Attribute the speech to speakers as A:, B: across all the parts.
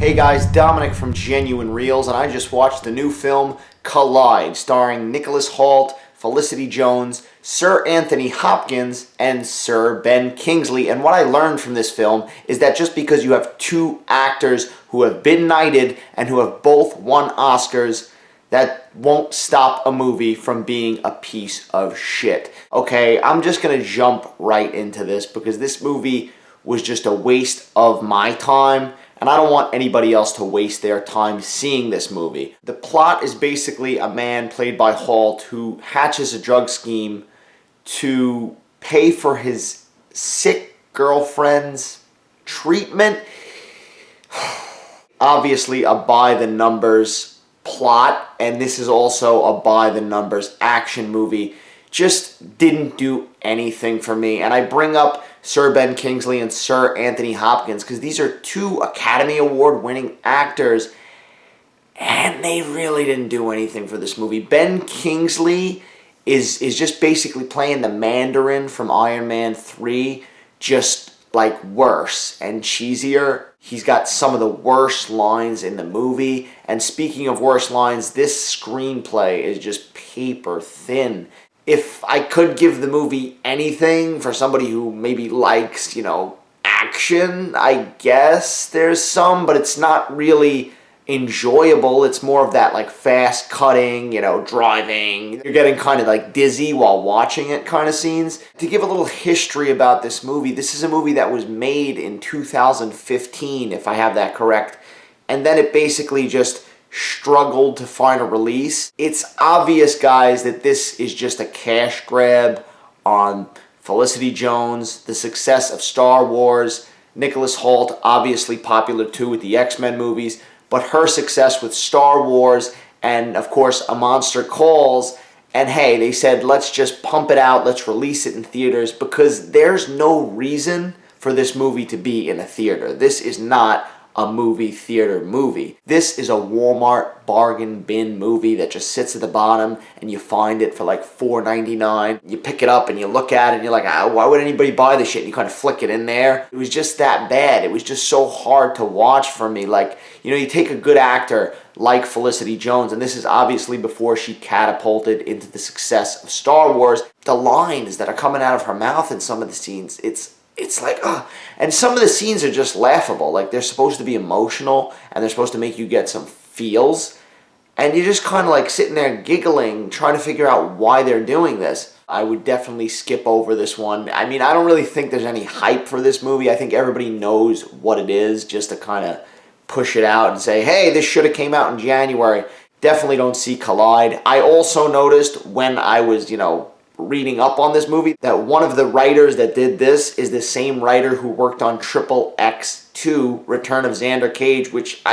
A: Hey guys, Dominick from Genuine Reels, and I just watched the new film Collide, starring Nicholas Hault, Felicity Jones, Sir Anthony Hopkins, and Sir Ben Kingsley. And what I learned from this film is that just because you have two actors who have been knighted and who have both won Oscars, that won't stop a movie from being a piece of shit. Okay, I'm just gonna jump right into this because this movie was just a waste of my time, and I don't want anybody else to waste their time seeing this movie. The plot is basically a man played by Hault who hatches a drug scheme to pay for his sick girlfriend's treatment. Obviously a by-the-numbers plot, and this is also a by-the-numbers action movie. Just didn't do anything for me. And I bring up Sir Ben Kingsley and Sir Anthony Hopkins because these are two Academy Award winning actors, and they really didn't do anything for this movie. Ben Kingsley is just basically playing the Mandarin from Iron Man 3, just like worse and cheesier. He's got some of the worst lines in the movie, and speaking of worst lines, this screenplay is just paper thin. If I could give the movie anything for somebody who maybe likes, action, I guess there's some, but it's not really enjoyable. It's more of that like fast cutting, driving. You're getting kind of like dizzy while watching it kind of scenes. To give a little history about this is a movie that was made in 2015, if I have that correct. And then it basically just struggled to find a release. It's obvious, guys, that this is just a cash grab on Felicity Jones, the success of Star Wars. Nicholas Hault, obviously popular too with the X-Men movies, but her success with Star Wars and, of course, A Monster Calls. And hey, they said, let's just pump it out, let's release it in theaters, because there's no reason for this movie to be in a theater. This is not a movie theater movie. This is a Walmart bargain bin movie that just sits at the bottom and you find it for like $4.99. You pick it up and you look at it and you're like, why would anybody buy this shit? And you kind of flick it in there. It was just that bad. It was just so hard to watch for me. Like, you take a good actor like Felicity Jones, and this is obviously before she catapulted into the success of Star Wars. The lines that are coming out of her mouth in some of the scenes, it's like, and some of the scenes are just laughable. Like, they're supposed to be emotional, and they're supposed to make you get some feels, and you're just kind of like sitting there giggling, trying to figure out why they're doing this. I would definitely skip over this one. I mean, I don't really think there's any hype for this movie. I think everybody knows what it is, just to kind of push it out and say, hey, this should have came out in January. Definitely don't see Collide. I also noticed when I was, reading up on this movie that one of the writers that did this is the same writer who worked on Triple X2, Return of Xander Cage, which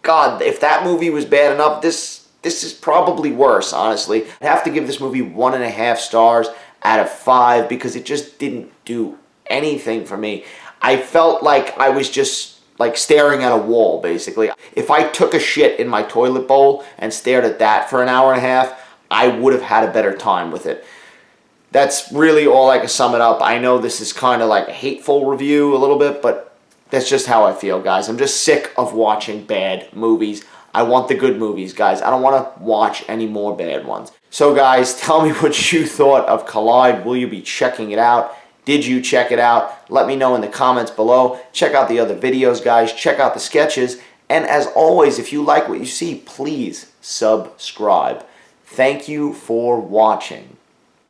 A: God, if that movie was bad enough, this is probably worse, honestly. I have to give this movie 1.5 stars out of 5 because it just didn't do anything for me. I felt like I was just like staring at a wall, basically. If I took a shit in my toilet bowl and stared at that for an hour and a half, I would have had a better time with it. That's really all I can sum it up. I know this is kind of like a hateful review a little bit, but that's just how I feel, guys. I'm just sick of watching bad movies. I want the good movies, guys. I don't want to watch any more bad ones. So, guys, tell me what you thought of Collide. Will you be checking it out? Did you check it out? Let me know in the comments below. Check out the other videos, guys. Check out the sketches. And as always, if you like what you see, please subscribe. Thank you for watching.